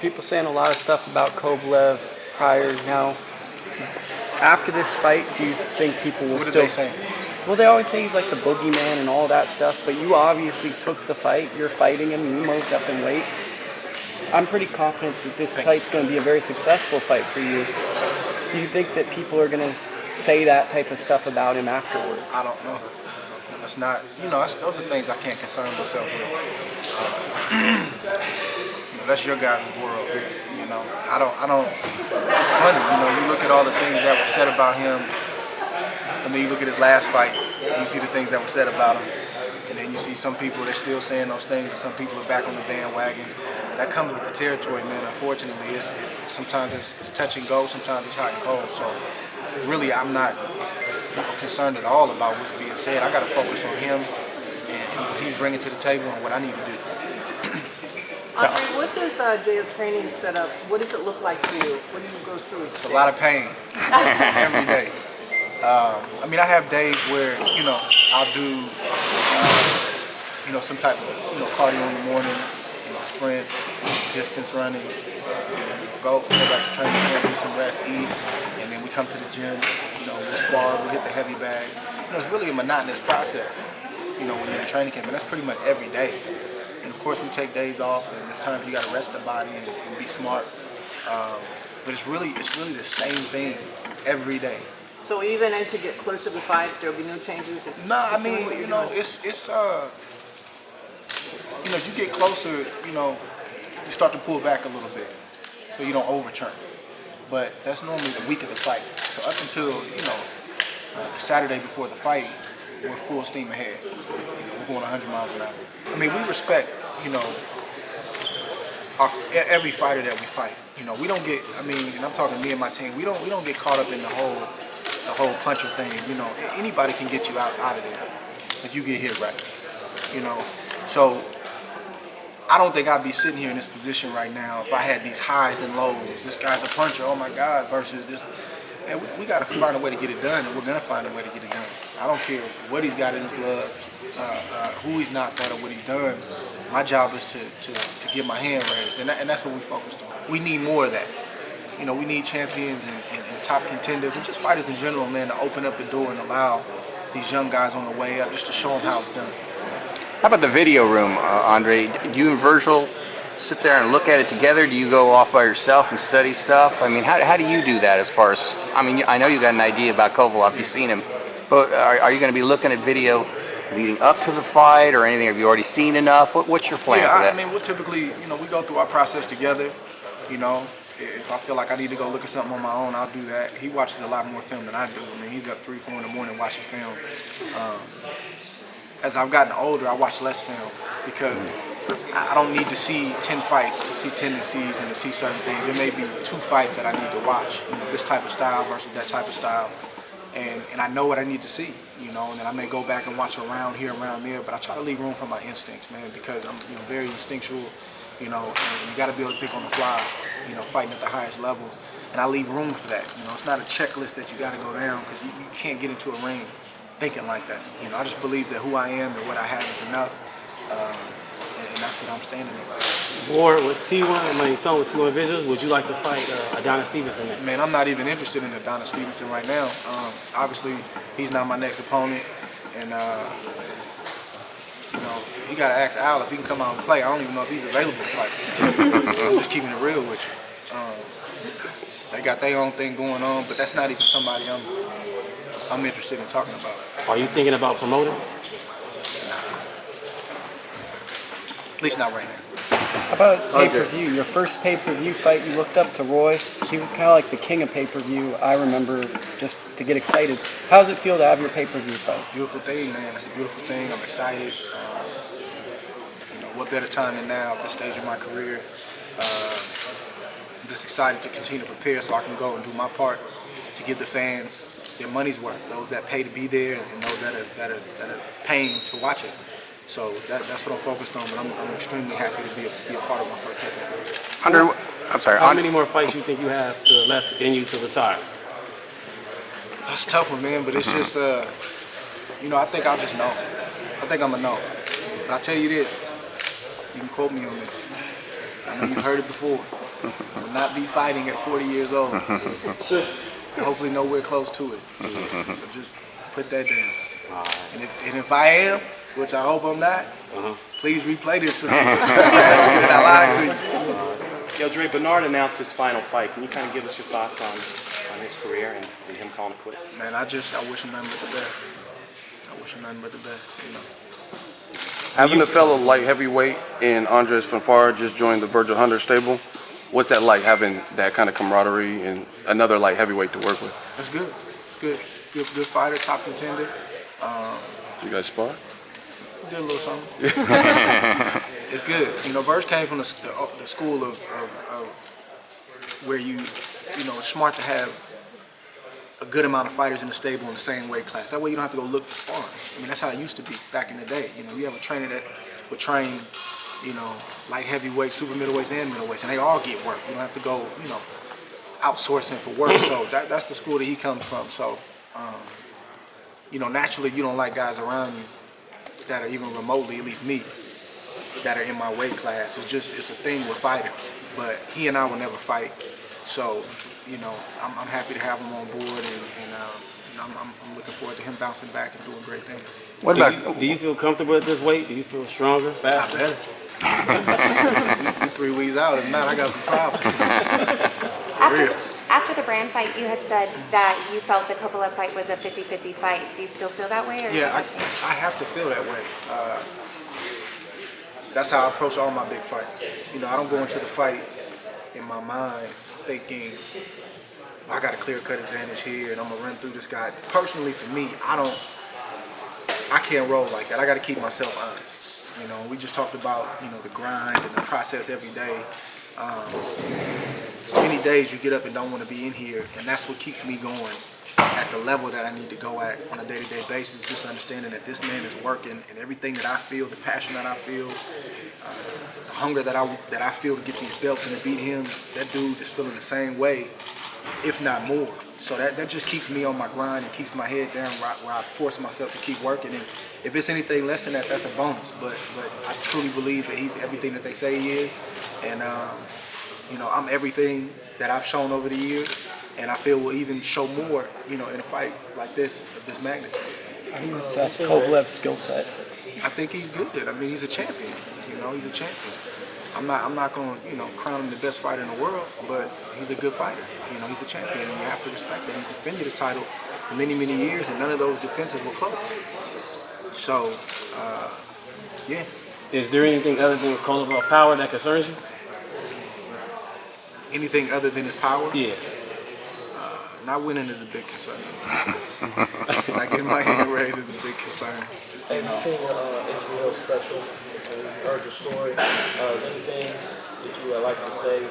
People saying a lot of stuff about Kovalev prior. Now, after this fight, do you think people will What still? did they say? Well, they always say he's like the boogeyman and all that stuff. But you obviously took the fight. You're fighting him. You moved up in weight. I'm pretty confident that this fight's going to be a very successful fight for you. Do you think that people are going to say that type of stuff about him afterwards? I don't know. It's not, those are things I can't concern myself with. That's your guys' world. I don't, it's funny, you look at all the things that were said about him, and then you look at his last fight, and you see the things that were said about him, and then you see some people, they're still saying those things, and some people are back on the bandwagon. That comes with the territory, man. Unfortunately, sometimes it's touch and go, sometimes it's hot and cold. So really, I'm not concerned at all about what's being said. I got to focus on him and what he's bringing to the table and what I need to do. Andre, what does a day of training set up? What does it look like to you? What do you go through? It's a lot of pain every day. I have days where I'll do some type of cardio in the morning, sprints, distance running, go back to training camp, get some rest, eat, and then we come to the gym, we'll spar, we'll hit the heavy bag. It's really a monotonous process, when you're in training camp, and that's pretty much every day. And of course we take days off, and there's times you gotta rest the body and be smart. But it's really the same thing every day. So even as you get closer to the fight, there'll be no changes? As you get closer, you start to pull back a little bit, so you don't overtrain. But that's normally the week of the fight. So up until the Saturday before the fight, we're full steam ahead. We're going 100 miles an hour. We respect, every fighter that we fight. We don't get. And I'm talking me and my team. We don't get caught up in the whole puncher thing. Anybody can get you out of there if you get hit right. So I don't think I'd be sitting here in this position right now if I had these highs and lows. This guy's a puncher, oh my God, versus this. Man, we got to find a way to get it done, and we're going to find a way to get it done. I don't care what he's got in his gloves, who he's knocked out or what he's done. My job is to get my hand raised, and that's what we focused on. We need more of that. We need champions and top contenders, and just fighters in general, man, to open up the door and allow these young guys on the way up just to show them how it's done. How about the video room, Andre? Do you and Virgil sit there and look at it together? Do you go off by yourself and study stuff? How do you do that as far as, I know you got an idea about Kovalev, you've seen him, but are you going to be looking at video leading up to the fight or anything? Have you already seen enough? What's your plan for that? We'll typically, we go through our process together, If I feel like I need to go look at something on my own, I'll do that. He watches a lot more film than I do. He's up 3, 4 in the morning watching film. As I've gotten older, I watch less film because I don't need to see 10 fights to see tendencies and to see certain things. There may be 2 fights that I need to watch, this type of style versus that type of style. And I know what I need to see, and then I may go back and watch around here, around there, but I try to leave room for my instincts, man, because I'm very instinctual, and you got to be able to pick on the fly, fighting at the highest level. And I leave room for that. It's not a checklist that you got to go down because you can't get into a ring thinking like that. I just believe that who I am and what I have is enough, and that's what I'm standing in. Or with T1, with T1 Visuals, would you like to fight Adonis Stevenson next? Man, I'm not even interested in Adonis Stevenson right now. Obviously, he's not my next opponent, and you got to ask Al if he can come out and play. I don't even know if he's available to fight. I'm just keeping it real with you. They got their own thing going on, but that's not even somebody I'm interested in talking about. Are you thinking about promoting? Nah. At least not right now. How about pay-per-view? Your first pay-per-view fight, you looked up to Roy. He was kind of like the king of pay-per-view. I remember just to get excited. How does it feel to have your pay-per-view fight? It's a beautiful thing, man. It's a beautiful thing. I'm excited. What better time than now at this stage of my career? I'm just excited to continue to prepare so I can go and do my part to give the fans their money's worth. Those that pay to be there and those that are paying to watch it. So that's what I'm focused on, but I'm extremely happy to be a part of my first pay-per-view. Andre, I'm sorry. How many more fights you think you have left in you to retire? That's a tough one, man, but it's just, I think I'll just know. I think I'm going to know. But I'll tell you this, you can quote me on this. I know you've heard it before. I will not be fighting at 40 years old. Hopefully nowhere close to it. So just put that down. And if I am, which I hope I'm not, please replay this for me. That I lied to you. Yo, Dre, Bernard announced his final fight. Can you kind of give us your thoughts on his career and him calling it quits? Man, I wish him nothing but the best. I wish him nothing but the best, you know. Having a fellow light heavyweight in Andres Fanfare just joined the Virgil Hunter stable, what's that like, having that kind of camaraderie and another light heavyweight to work with? It's good. It's good. Good fighter, top contender. You guys spar? We did a little something. It's good. You know, Virgil came from the school of where it's smart to have a good amount of fighters in the stable in the same weight class. That way you don't have to go look for sparring. I mean, that's how it used to be back in the day. You know, you have a trainer that would train, light heavyweights, super middleweights, and middleweights, and they all get work. You don't have to go, outsourcing for work. So that's the school that he comes from. So, naturally you don't like guys around you that are even remotely, at least me, that are in my weight class. It's a thing with fighters. But he and I will never fight. So, I'm happy to have him on board, and I'm looking forward to him bouncing back and doing great things. What about Do you feel comfortable at this weight? Do you feel stronger, I faster? better. You 3 weeks out, if not, I got some problems. For real. After the Brand fight, you had said that you felt the Kovalev fight was a 50-50 fight. Do you still feel that way? Or Yeah, I have to feel that way. That's how I approach all my big fights. I don't go into the fight in my mind thinking I got a clear-cut advantage here and I'm gonna run through this guy. Personally, for me, I can't roll like that. I got to keep myself honest. We just talked about the grind and the process every day. So many days you get up and don't want to be in here, and that's what keeps me going at the level that I need to go at on a day-to-day basis. Just understanding that this man is working, and everything that I feel, the passion that I feel, the hunger that I feel to get these belts and to beat him, that dude is feeling the same way, if not more. So that just keeps me on my grind and keeps my head down where I force myself to keep working. And if it's anything less than that, that's a bonus. But I truly believe that he's everything that they say he is. And, I'm everything that I've shown over the years. And I feel will even show more, in a fight like this, of this magnitude. How do you assess Kovalev's skill set? I think he's good. I mean, he's a champion. He's a champion. I'm not going to, crown him the best fighter in the world, but he's a good fighter. He's a champion, and you have to respect that. He's defended his title for many, many years, and none of those defenses were close. So, yeah. Is there anything other than Kovalev power that concerns you? Anything other than his power? Yeah. Not winning is a big concern. Not getting my hand raised is a big concern. Hey, you've seen the HBO special, and you heard the story. Is there anything that you would like to say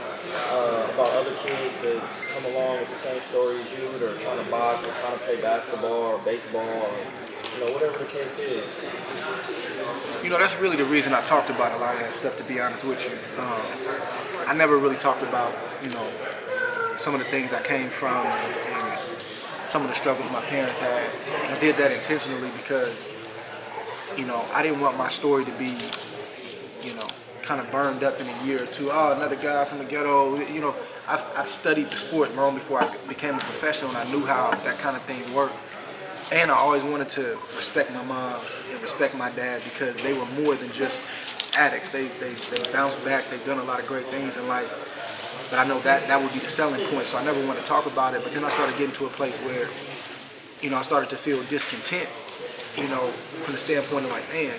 about other kids that come along with the same story as you, that are trying to box or trying to play basketball or baseball or whatever the case is? That's really the reason I talked about a lot of that stuff, to be honest with you. I never really talked about, some of the things I came from and some of the struggles my parents had. And I did that intentionally because, I didn't want my story to be, kind of burned up in a year or two. Oh, another guy from the ghetto. I've studied the sport long before I became a professional, and I knew how that kind of thing worked. And I always wanted to respect my mom and respect my dad because they were more than just addicts. They bounced back. They've done a lot of great things in life. But I know that would be the selling point, so I never want to talk about it. But then I started getting to a place where, I started to feel discontent, from the standpoint of like, man,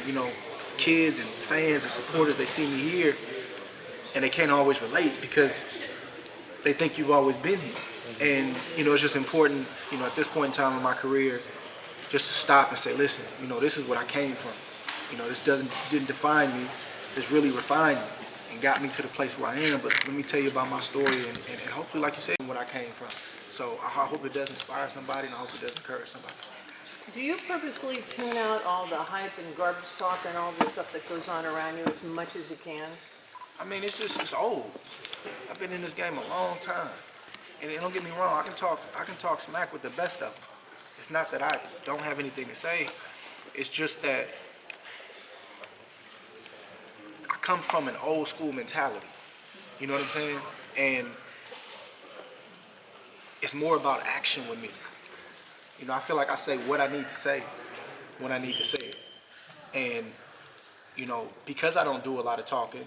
kids and fans and supporters, they see me here and they can't always relate because they think you've always been here. And, it's just important, at this point in time in my career, just to stop and say, listen, this is what I came from. This didn't define me. This really refined me and got me to the place where I am. But let me tell you about my story and hopefully, like you said, what I came from. So I hope it does inspire somebody, and I hope it does encourage somebody. Do you purposely tune out all the hype and garbage talk and all the stuff that goes on around you as much as you can? I mean, it's old. I've been in this game a long time. And don't get me wrong, I can talk smack with the best of them. It's not that I don't have anything to say. It's just that I come from an old school mentality. You know what I'm saying? And it's more about action with me. You know, I feel like I say what I need to say when I need to say it. And, you know, because I don't do a lot of talking,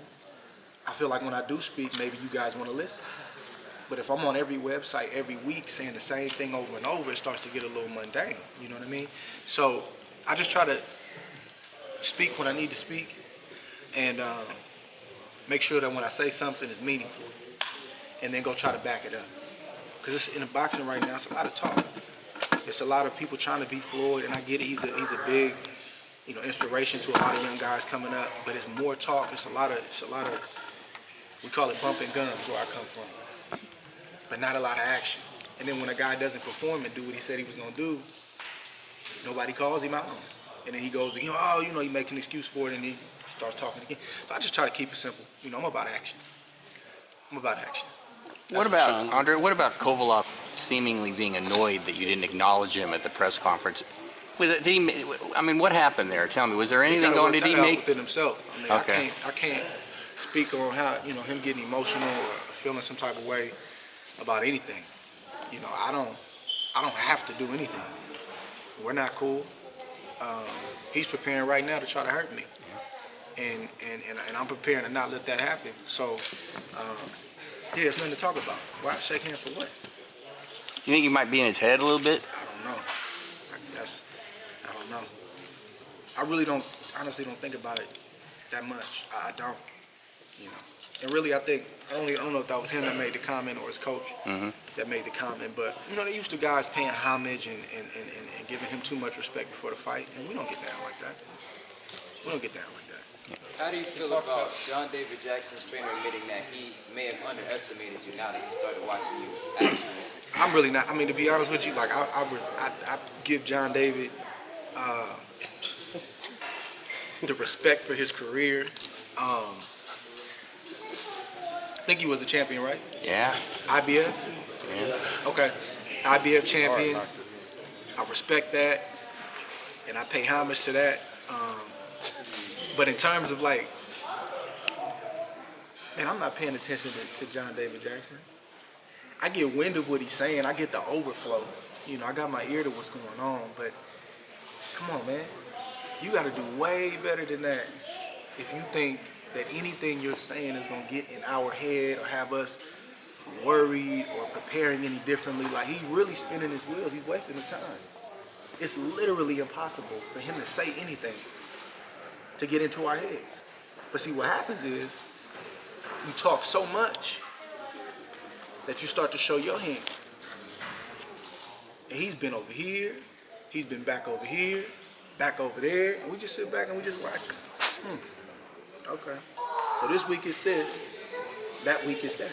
I feel like when I do speak, maybe you guys want to listen. But if I'm on every website every week saying the same thing over and over, it starts to get a little mundane. You know what I mean? So I just try to speak when I need to speak and make sure that when I say something, it's meaningful. And then go try to back it up. Because in the boxing right now, it's a lot of talk. It's a lot of people trying to be Floyd, and I get it. He's a big, you know, inspiration to a lot of young guys coming up. But it's more talk. It's a lot of. We call it bumping guns where I come from, but not a lot of action. And then when a guy doesn't perform and do what he said he was gonna do, nobody calls him out on it. And then he goes, you know, oh, you know, he makes an excuse for it, and he starts talking again. So I just try to keep it simple. You know, I'm about action. I'm about action. What about, Andre, what about Kovalev seemingly being annoyed that you didn't acknowledge him at the press conference? Did he, I mean, what happened there? Tell me, was there anything going? Did he make within himself? I mean, okay. I can't speak on how, you know, him getting emotional or feeling some type of way about anything. You know, I don't have to do anything. We're not cool. He's preparing right now to try to hurt me, and I'm preparing to not let that happen. So. Yeah, there's nothing to talk about. Why shake hands for what? You think you might be in his head a little bit? I don't know. I don't know. I really don't, honestly don't think about it that much. I don't, you know. And really, I think, I don't know if that was him that made the comment or his coach that made the comment, but, you know, they used to guys paying homage and giving him too much respect before the fight, and we don't get down like that. We don't get down like that. How do you feel about John David Jackson's trainer admitting that he may have underestimated you now that he started watching you afterwards? I'm really not. I mean, to be honest with you, like I give John David the respect for his career. I think he was a champion, right? Yeah. IBF? Yeah. Okay. IBF champion. I respect that, and I pay homage to that. But in terms of like, man, I'm not paying attention to John David Jackson. I get wind of what he's saying. I get the overflow. You know, I got my ear to what's going on. But come on, man. You got to do way better than that if you think that anything you're saying is going to get in our head or have us worried or preparing any differently. Like, he's really spinning his wheels. He's wasting his time. It's literally impossible for him to say anything to get into our heads. But see, what happens is you talk so much that you start to show your hand. And he's been over here, he's been back over here, back over there, and we just sit back and we just watch him. Okay. So this week is this, that week is that.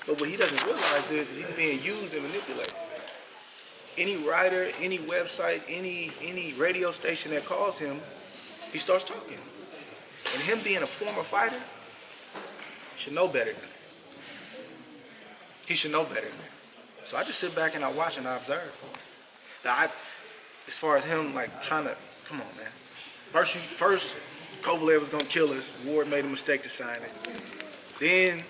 But what he doesn't realize is he's being used and manipulated. Any writer, any website, any radio station that calls him, he starts talking. And him being a former fighter, he should know better than that. He should know better than that. So I just sit back and I watch and I observe. As far as him like trying to, come on, man. First Kovalev was gonna kill us. Ward made a mistake to sign it. Then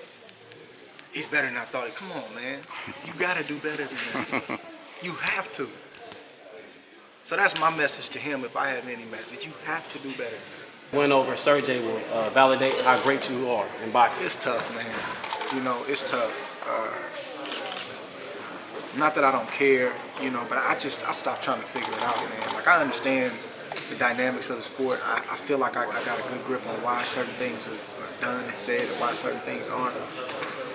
he's better than I thought. Come on, man. You gotta do better than that. You have to. So that's my message to him if I have any message. You have to do better. Win over Sergey will validate how great you are in boxing. It's tough, man. You know, it's tough. Not that I don't care, you know, but I stopped trying to figure it out, man. Like, I understand the dynamics of the sport. I feel like I got a good grip on why certain things are done and said and why certain things aren't.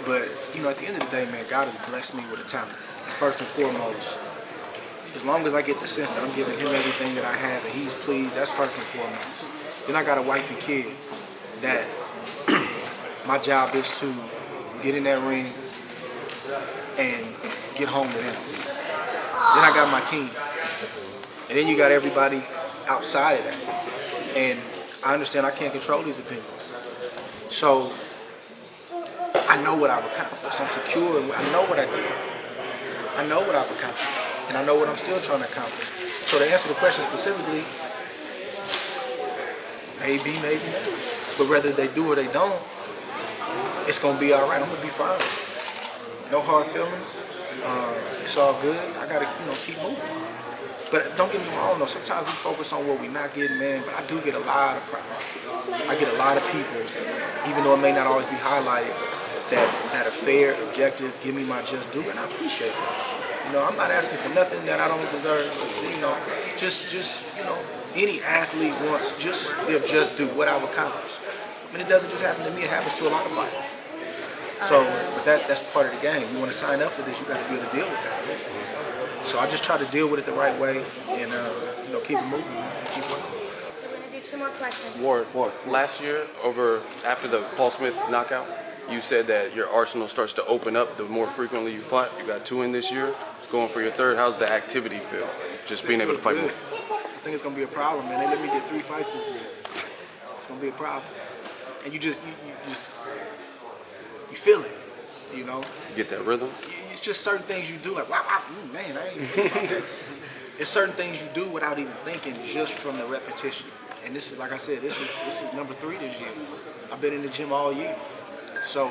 But, you know, at the end of the day, man, God has blessed me with a talent. And first and foremost, as long as I get the sense that I'm giving him everything that I have and he's pleased, that's first and foremost. Then I got a wife and kids that my job is to get in that ring and get home to them. Then I got my team. And then you got everybody outside of that. And I understand I can't control these opinions. So I know what I've accomplished. I'm secure. I know what I did. I know what I've accomplished. And I know what I'm still trying to accomplish. So to answer the question specifically, maybe not. But whether they do or they don't, it's going to be all right. I'm going to be fine. No hard feelings. It's all good. I gotta, keep moving. But don't get me wrong though, sometimes we focus on what we're not getting, man, but I do get a lot of problems. I get a lot of people, even though it may not always be highlighted, that are fair, objective, give me my just due, and I appreciate that. I'm not asking for nothing that I don't deserve. Just any athlete wants just their just due, what I've accomplished. I mean, it doesn't just happen to me, it happens to a lot of fighters. So, but that's part of the game. You want to sign up for this, you got to be able to deal with that. So I just try to deal with it the right way and keep it moving, man, and keep working. We're going to do 2 more questions. Ward, last year, after the Paul Smith knockout, you said that your arsenal starts to open up the more frequently you fight. You got 2 in this year, going for your 3rd. How's the activity feel? Just being able to fight more. I think it's going to be a problem, man. They let me get 3 fights this year. It's going to be a problem. And you feel it, You get that rhythm? It's just certain things you do, like, wow, man, I ain't even thinking about that. It's certain things you do without even thinking, just from the repetition. And this is, like I said, this is number 3 this year. I've been in the gym all year. So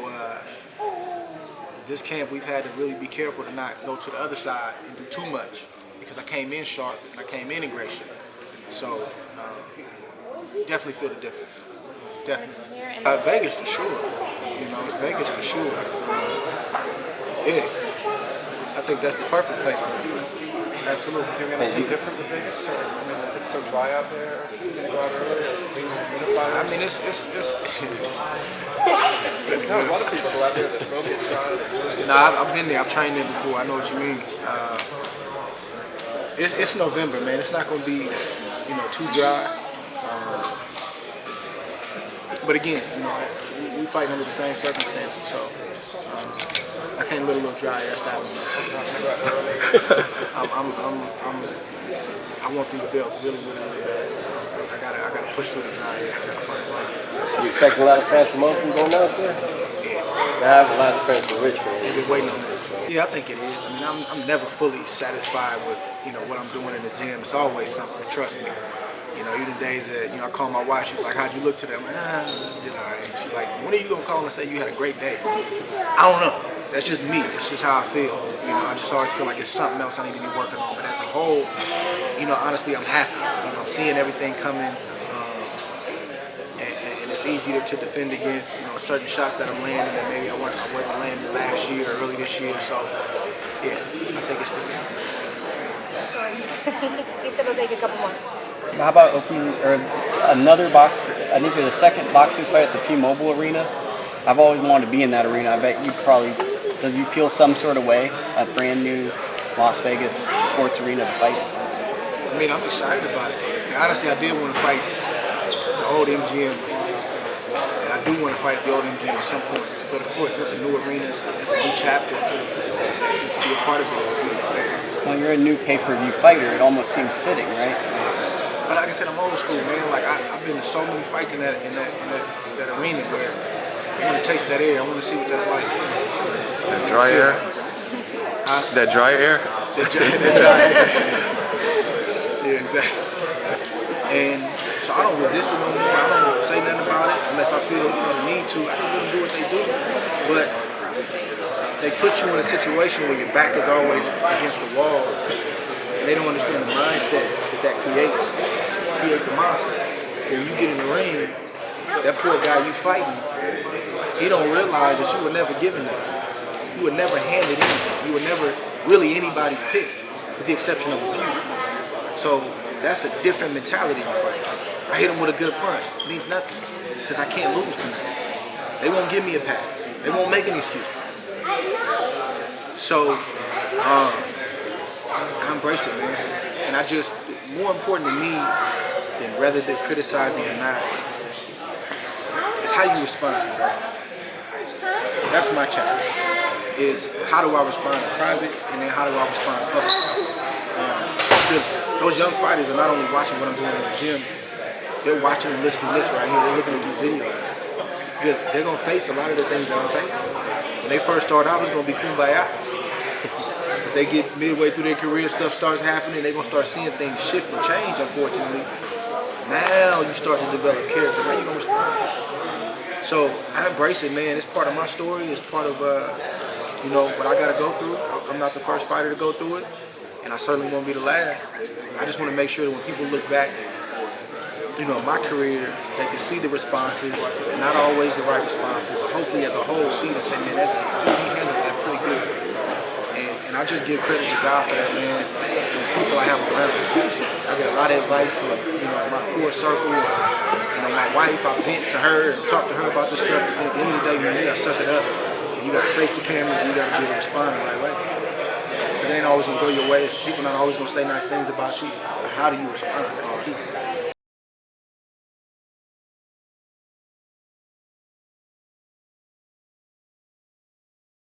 this camp, we've had to really be careful to not go to the other side and do too much, because I came in sharp and I came in great shape. So definitely feel the difference. Definitely. Vegas for sure. Vegas for sure. Yeah. I think that's the perfect place for this. Absolutely. Doing anything different with Vegas? I mean, it's so dry out there. You're gonna go out early. I mean, it's a lot of people out there that throw me dry. Nah, I've been there. I've trained there before. I know what you mean. It's November, man. It's not going to be, too dry. But again, we fighting under the same circumstances, so I can't let a little dry air stop me. I want these belts really, really, really bad. So I gotta push through the dry air. I gotta find a way. You expect a lot of fans promotion going out there? Yeah. I have a lot of fans for Richmond. They've been waiting on this. Yeah, I think it is. I mean, I'm never fully satisfied with what I'm doing in the gym. It's always something. Trust me. Even days that I call my wife, she's like, "How'd you look today?" I'm like, "You did all right." She's like, "When are you gonna call and say you had a great day?" I don't know. That's just me. It's just how I feel. I just always feel like it's something else I need to be working on. But as a whole, honestly, I'm happy. Seeing everything coming, and it's easier to defend against. Certain shots that I'm landing that maybe I wasn't landing last year or early this year. So, yeah, I think it's still there. He said we'll take a couple more. How about another box? I think there's a second boxing fight at the T-Mobile Arena. I've always wanted to be in that arena. I bet you probably. Does you feel some sort of way? A brand new Las Vegas sports arena to fight? I mean, I'm excited about it. And honestly, I did want to fight the old MGM, and I do want to fight the old MGM at some point. But of course, it's a new arena. It's a new chapter. And to be a part of it. When you're a new pay-per-view fighter, it almost seems fitting, right? But like I said, I'm old school, man. Like I've been to so many fights in that arena where I want to taste that air. I want to see what that's like. That dry air? That dry air? That dry air. Yeah, exactly. And so I don't resist it no more. I don't say nothing about it unless I feel the need to. I can let them do what they do. But they put you in a situation where your back is always against the wall. And they don't understand the mindset that creates a monster. When you get in the ring, that poor guy you fighting, he don't realize that you were never given that. You were never handed anything. You were never really anybody's pick, with the exception of a few. So that's a different mentality you fight. I hit him with a good punch. It means nothing, because I can't lose tonight. They won't give me a pass. They won't make an excuse. So I embrace it, man. And more important to me than whether they're criticizing or not, is how you respond. That's my challenge. Is how do I respond in private, and then how do I respond in public? Because those young fighters are not only watching what I'm doing in the gym, they're watching and listening to this right here. They're looking at these videos. Because they're going to face a lot of the things that I'm facing. When they first start out, it's going to be kumbaya. If they get midway through their career, stuff starts happening, they're going to start seeing things shift and change, unfortunately. Now you start to develop character. How you going to respond? So I embrace it, man. It's part of my story. It's part of you know, what I got to go through. I'm not the first fighter to go through it, and I certainly won't be the last. I just want to make sure that when people look back, you know, my career, they can see the responses, and not always the right responses, but hopefully as a whole see and say, man, he handled that pretty good. And I just give credit to God for that, man, and the people I have around me. I get a lot of advice from, you know, my core circle, you know, my wife. I vent to her and talk to her about this stuff. And at the end of the day, man, you gotta suck it up. And you gotta face the cameras, and you gotta be able to respond the right way. Because it ain't always gonna go your way. People not always gonna say nice things about you. But how do you respond? That's the key.